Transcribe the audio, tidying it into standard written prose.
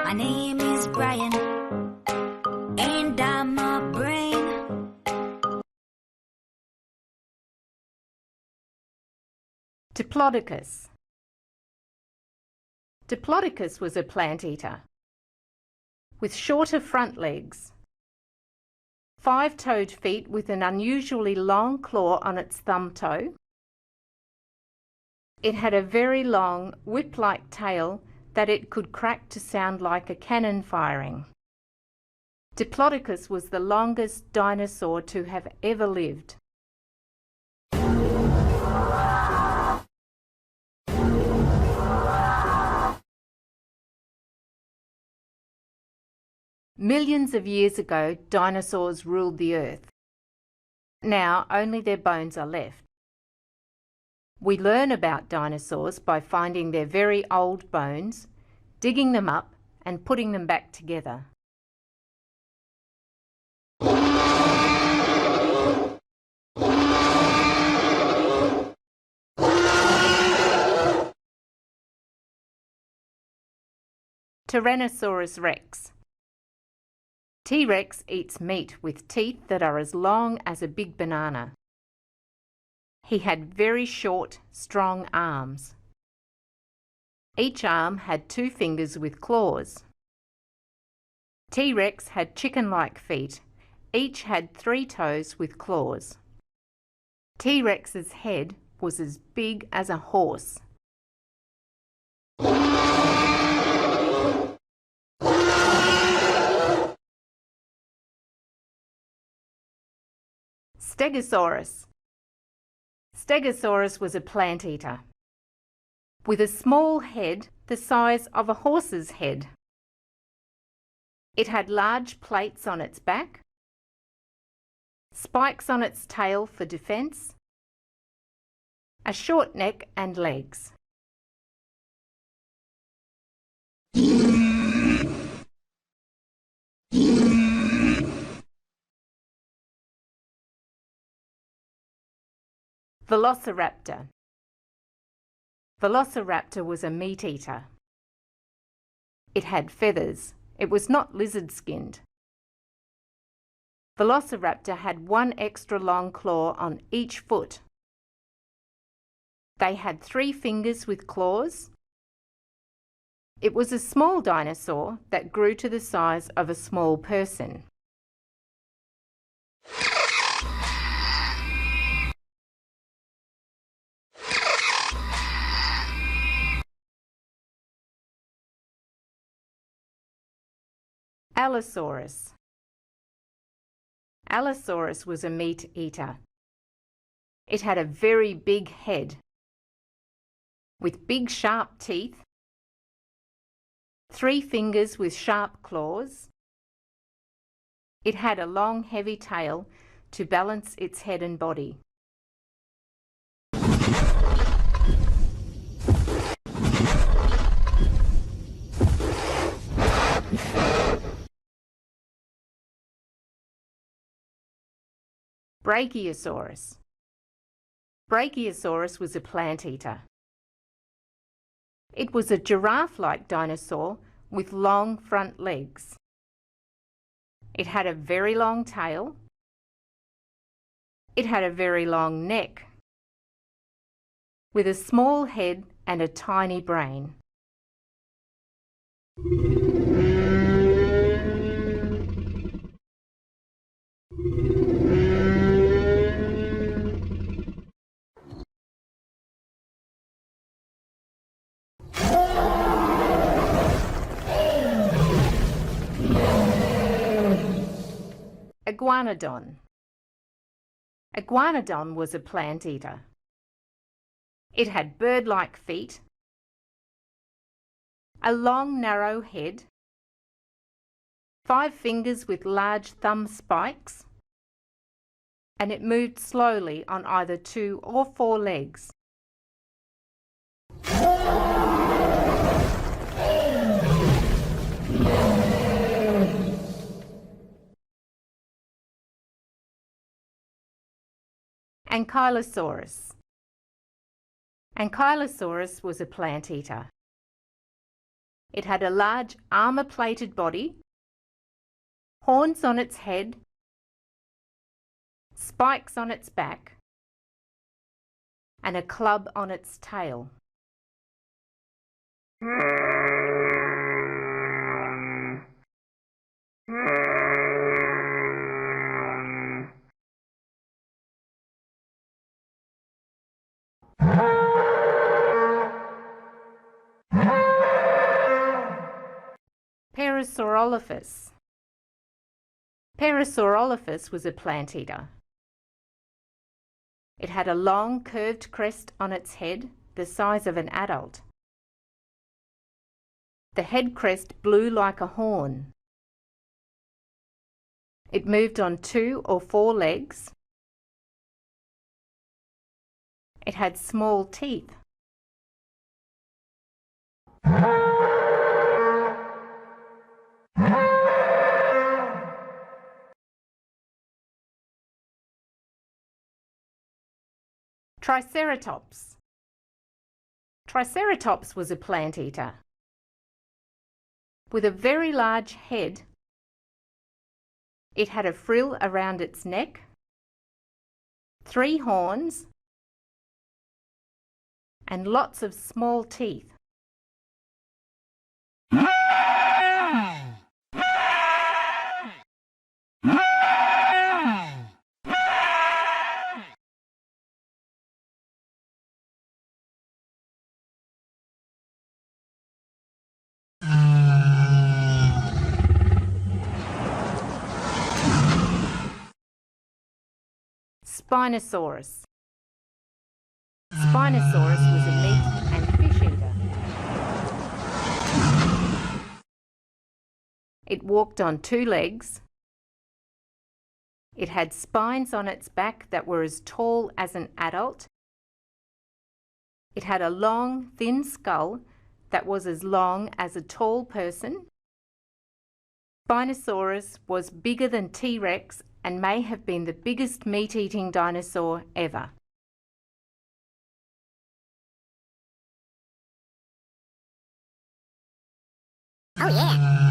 My name is Brian, and I'm a brain. Diplodocus. Diplodocus was a plant eater with shorter front legs, 5-toed feet with an unusually long claw on its thumb toe. It had a very long, whip-like tail that it could crack to sound like a cannon firing. Diplodocus was the longest dinosaur to have ever lived. Millions of years ago, dinosaurs ruled the earth. Now only their bones are left. We learn about dinosaurs by finding their very old bones, digging them up and putting them back together. Tyrannosaurus Rex. T-Rex eats meat with teeth that are as long as a big banana. He had very short, strong arms. Each arm had 2 fingers with claws. T-Rex had chicken-like feet. Each had 3 toes with claws. T-Rex's head was as big as a horse. Stegosaurus. Stegosaurus was a plant eater with a small head the size of a horse's head. It had large plates on its back, spikes on its tail for defense, a short neck and legs. Velociraptor. Velociraptor was a meat eater. It had feathers. It was not lizard-skinned. Velociraptor had 1 extra long claw on each foot. They had 3 fingers with claws. It was a small dinosaur that grew to the size of a small person. Allosaurus. Allosaurus was a meat eater. It had a very big head with big sharp teeth, 3 fingers with sharp claws. It had a long heavy tail to balance its head and body. Brachiosaurus. Brachiosaurus was a plant eater. It was a giraffe-like dinosaur with long front legs. It had a very long tail. It had a very long neck with a small head and a tiny brain. Iguanodon. Iguanodon was a plant eater. It had bird-like feet, a long narrow head, 5 fingers with large thumb spikes, and it moved slowly on either 2 or 4 legs. Ankylosaurus. Ankylosaurus was a plant eater. It had a large armour-plated body, horns on its head, spikes on its back, and a club on its tail. Parasaurolophus. Parasaurolophus was a plant eater. It had a long curved crest on its head, the size of an adult. The head crest blew like a horn. It moved on 2 or 4 legs. It had small teeth. Triceratops. Triceratops was a plant eater. With a very large head, it had a frill around its neck, 3 horns, and lots of small teeth. Spinosaurus. Spinosaurus was a meat and fish eater. It walked on 2 legs. It had spines on its back that were as tall as an adult. It had a long, thin skull that was as long as a tall person. Spinosaurus was bigger than T-Rex and may have been the biggest meat-eating dinosaur ever. Oh yeah!